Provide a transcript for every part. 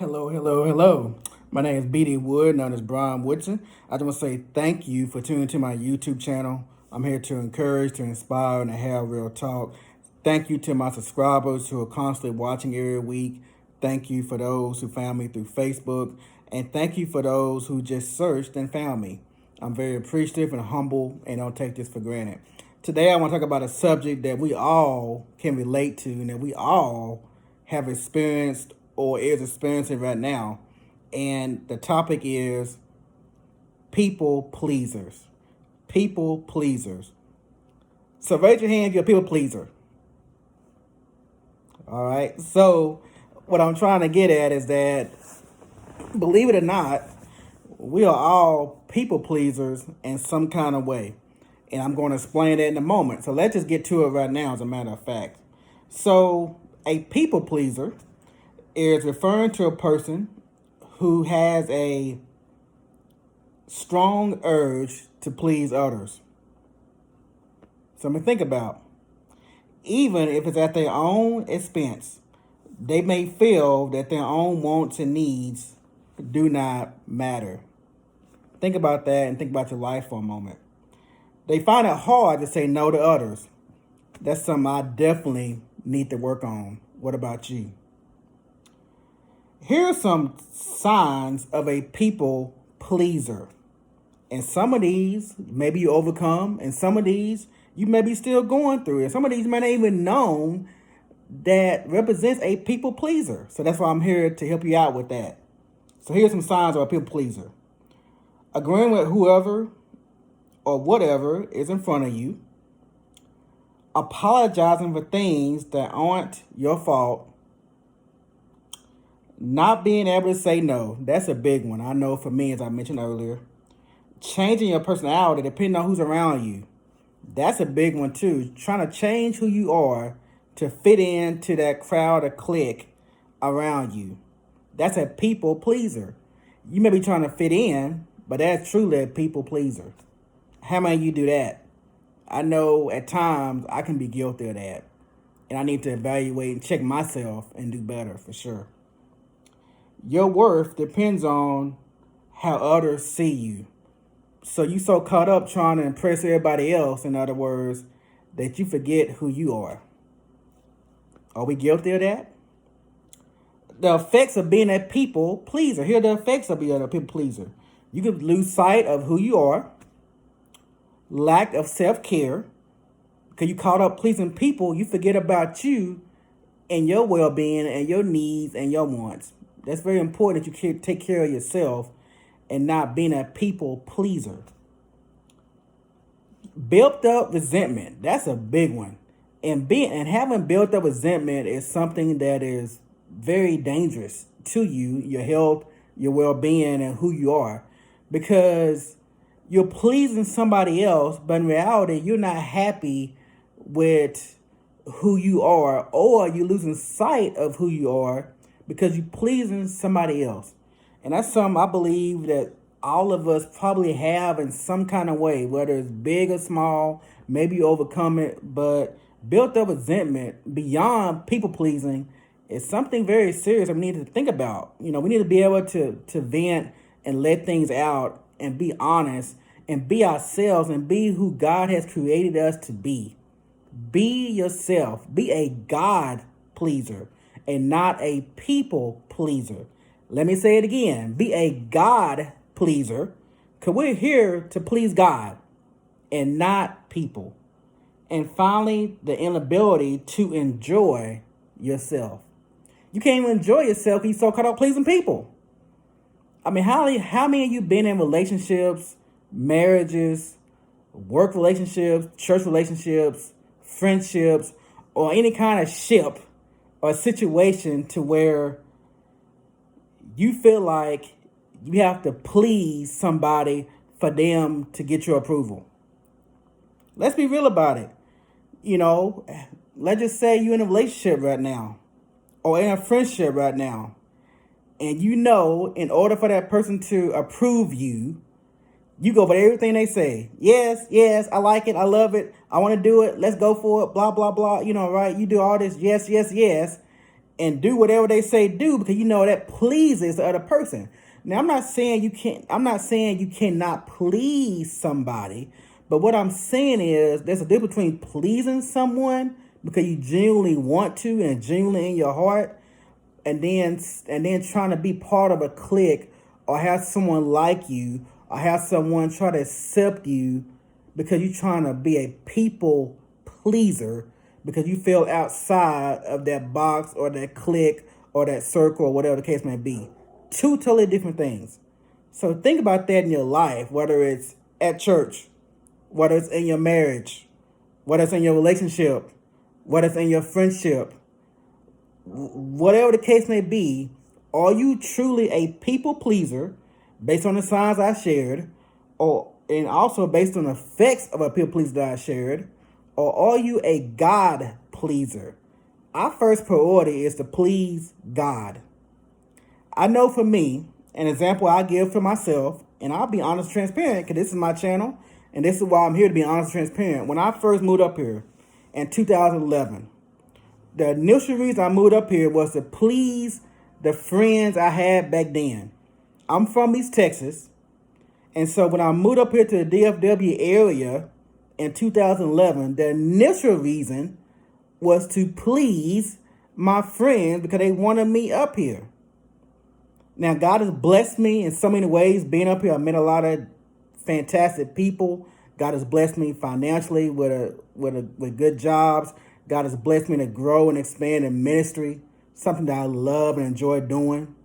Hello, hello, hello. My name is BD Wood, known as Brian Woodson. I just want to say thank you for tuning to my YouTube channel. I'm here to encourage, to inspire, and to have real talk. Thank you to my subscribers who are constantly watching every week. Thank you for those who found me through Facebook. And thank you for those who just searched and found me. I'm very appreciative and humble and don't take this for granted. Today, I want to talk about a subject that we all can relate to and that we all have experienced or is experiencing right now. And the topic is people pleasers. People pleasers. So raise your hand if you're a people pleaser. All right. So what I'm trying to get at is that, believe it or not, we are all people pleasers in some kind of way. And I'm going to explain that in a moment. So let's just get to it right now, as a matter of fact. So a people pleaser is referring to a person who has a strong urge to please others. Something to think about. Even if it's at their own expense, they may feel that their own wants and needs do not matter. Think about that and think about your life for a moment. They find it hard to say no to others. That's something I definitely need to work on. What about you? Here are some signs of a people pleaser. And some of these, maybe you overcome, and some of these, you may be still going through. And some of these may not even known that represents a people pleaser. So that's why I'm here to help you out with that. So here's some signs of a people pleaser. Agreeing with whoever or whatever is in front of you. Apologizing for things that aren't your fault. Not being able to say no. That's a big one. I know for me, as I mentioned earlier. Changing your personality depending on who's around you. That's a big one too. Trying to change who you are to fit into that crowd or clique around you. That's a people pleaser. You may be trying to fit in, but that's truly a people pleaser. How many of you do that? I know at times I can be guilty of that. And I need to evaluate and check myself and do better for sure. Your worth depends on how others see you. So you so caught up trying to impress everybody else, in other words, that you forget who you are. Are we guilty of that? The effects of being a people pleaser. Here are the effects of being a people pleaser. You could lose sight of who you are. Lack of self-care. Because you caught up pleasing people, you forget about you and your well-being and your needs and your wants. That's very important that you take care of yourself and not being a people pleaser. Built up resentment. That's a big one. And having built up resentment is something that is very dangerous to you, your health, your well-being, and who you are. Because you're pleasing somebody else, but in reality, you're not happy with who you are, or you're losing sight of who you are because you're pleasing somebody else. And that's something I believe that all of us probably have in some kind of way, whether it's big or small, maybe you overcome it, but built up resentment beyond people pleasing is something very serious we need to think about. We need to be able to vent and let things out and be honest and be ourselves and be who God has created us to be. Be yourself. Be a God pleaser and not a people pleaser. Let me say it again. Be a God pleaser, because we're here to please God and not people. And finally, the inability to enjoy yourself. You can't even enjoy yourself if you're so caught up pleasing people. I mean, how many of you been in relationships, marriages, work relationships, church relationships, friendships, or any kind of ship or situation to where you feel like you have to please somebody for them to get your approval? Let's be real about it. Let's just say you're in a relationship right now or in a friendship right now. And in order for that person to approve you, you go for everything they say. Yes, yes, I like it. I love it. I want to do it. Let's go for it. Blah, blah, blah. Right? You do all this. Yes, yes, yes. and do whatever they say do because you know that pleases the other person. Now I'm not saying you can't. I'm not saying you cannot please somebody, but what I'm saying is there's a difference between pleasing someone because you genuinely want to and genuinely in your heart, and then trying to be part of a clique or have someone like you or have someone try to accept you because you're trying to be a people pleaser because you feel outside of that box or that clique or that circle or whatever the case may be. Two totally different things. So think about that in your life, whether it's at church, whether it's in your marriage, whether it's in your relationship, whether it's in your friendship, whatever the case may be. Are you truly a people pleaser based on the signs I shared, and also based on the effects of a people pleaser that I shared, or are you a God pleaser? Our first priority is to please God. I know for me, an example I give for myself, and I'll be honest and transparent because this is my channel, and this is why I'm here to be honest and transparent. When I first moved up here in 2011, the initial reason I moved up here was to please the friends I had back then. I'm from East Texas, and so when I moved up here to the DFW area in 2011, the initial reason was to please my friends because they wanted me up here. Now, God has blessed me in so many ways. Being up here, I met a lot of fantastic people. God has blessed me financially with good jobs. God has blessed me to grow and expand in ministry, something that I love and enjoy doing.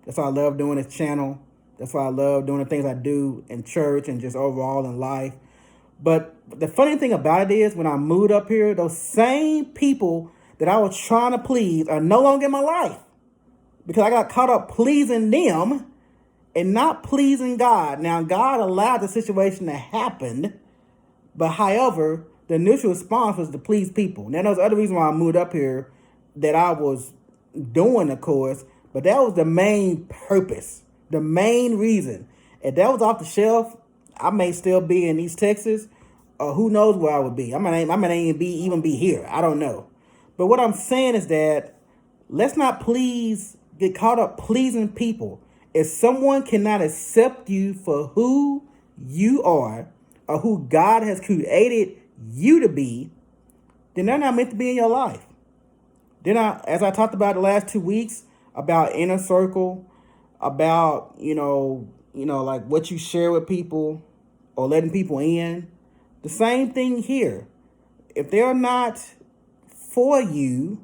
That's why I love doing this channel. That's why I love doing the things I do in church and just overall in life. But the funny thing about it is when I moved up here, those same people that I was trying to please are no longer in my life because I got caught up pleasing them and not pleasing God. Now, God allowed the situation to happen, but however, the initial response was to please people. Now, there's other reasons why I moved up here that I was doing, of course, but that was the main purpose, the main reason. If that was off the shelf, I may still be in East Texas, or who knows where I would be. I might even be here. I don't know. But what I'm saying is that let's not get caught up pleasing people. If someone cannot accept you for who you are or who God has created you to be, then they're not meant to be in your life. As I talked about the last 2 weeks about inner circle, about, like what you share with people or letting people in, the same thing here. If they're not for you,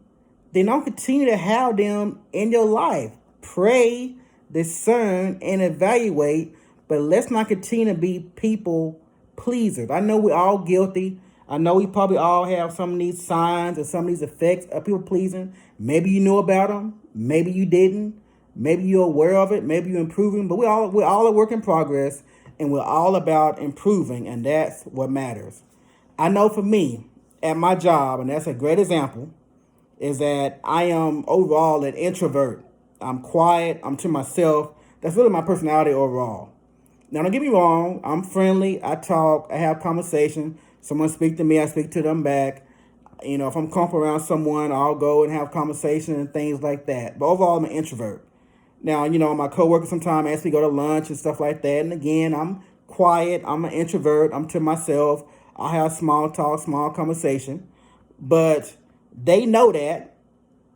then don't continue to have them in your life. Pray, discern, and evaluate, but let's not continue to be people pleasers. I know we're all guilty. I know we probably all have some of these signs or some of these effects of people pleasing. Maybe you knew about them. Maybe you didn't. Maybe you're aware of it. Maybe you're improving. But we're all a work in progress, and we're all about improving, and that's what matters. I know for me, at my job, and that's a great example, is that I am overall an introvert. I'm quiet. I'm to myself. That's really my personality overall. Now, don't get me wrong. I'm friendly. I talk. I have conversation. Someone speak to me, I speak to them back. If I'm comfortable around someone, I'll go and have conversation and things like that. But overall, I'm an introvert. Now, my coworkers sometimes ask me to go to lunch and stuff like that. And again, I'm quiet. I'm an introvert. I'm to myself. I have small talk, small conversation. But they know that.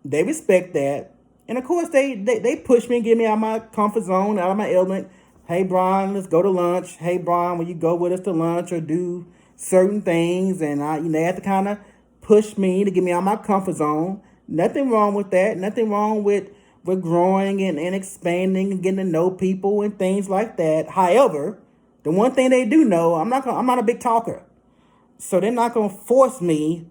They respect that. And of course, they push me and get me out of my comfort zone, out of my element. Hey, Brian, let's go to lunch. Hey, Brian, will you go with us to lunch or do certain things? And they have to kind of push me to get me out of my comfort zone. Nothing wrong with that. Nothing wrong with growing and expanding and getting to know people and things like that. However, the one thing they do know, I'm not a big talker. So they're not going to force me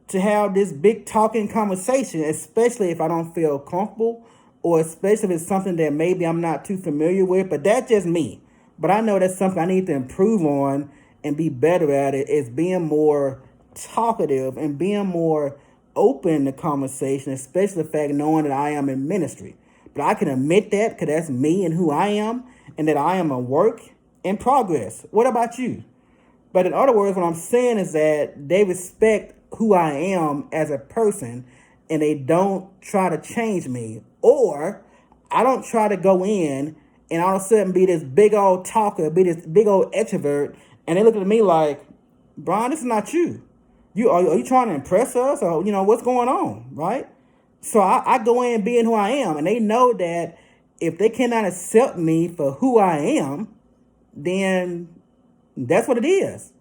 to have this big talking conversation, especially if I don't feel comfortable or especially if it's something that maybe I'm not too familiar with. But that's just me. But I know that's something I need to improve on and be better at it, is being more talkative and being more open to conversation, especially the fact knowing that I am in ministry. But I can admit that because that's me and who I am, and that I am a work in progress. What about you? But in other words, what I'm saying is that they respect who I am as a person, and they don't try to change me, or I don't try to go in and all of a sudden be this big old talker, be this big old extrovert, and they look at me like, Brian, this is not you. Are you trying to impress us, or what's going on, right? So I go in being who I am, and they know that if they cannot accept me for who I am, then that's what it is.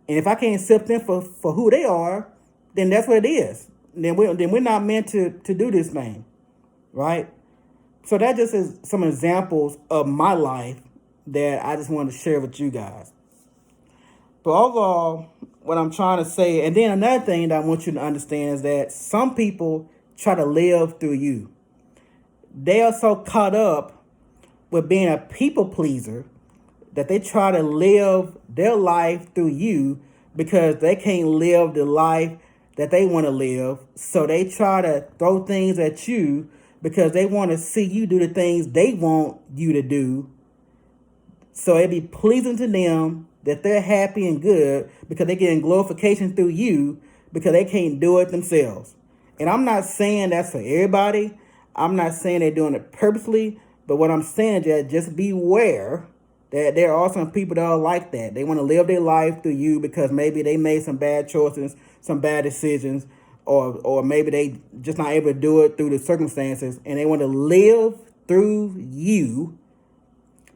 And if I can't accept them for who they are, then that's what it is. Then we're not meant to do this thing, right? So that just is some examples of my life that I just wanted to share with you guys. But overall, what I'm trying to say, and then another thing that I want you to understand is that some people try to live through you. They are so caught up with being a people pleaser that they try to live their life through you because they can't live the life that they want to live. So they try to throw things at you because they want to see you do the things they want you to do. So it be pleasing to them that they're happy and good because they're getting glorification through you because they can't do it themselves. And I'm not saying that's for everybody. I'm not saying they're doing it purposely. But what I'm saying is that just beware that there are some people that are like that. They want to live their life through you because maybe they made some bad choices, some bad decisions, or maybe they just not able to do it through the circumstances, and they want to live through you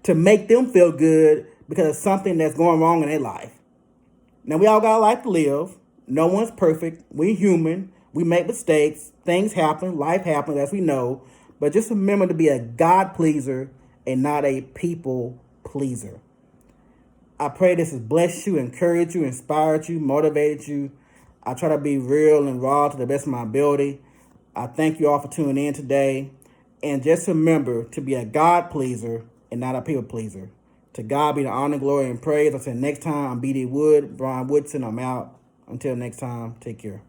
to make them feel good because of something that's going wrong in their life. Now, we all got a life to live. No one's perfect. We're human. We make mistakes. Things happen. Life happens, as we know. But just remember to be a God pleaser and not a people pleaser. I pray this has blessed you, encouraged you, inspired you, motivated you. I try to be real and raw to the best of my ability. I thank you all for tuning in today. And just remember to be a God pleaser and not a people pleaser. To God be the honor, glory, and praise. Until next time, I'm B.D. Wood, Brian Woodson. I'm out. Until next time, take care.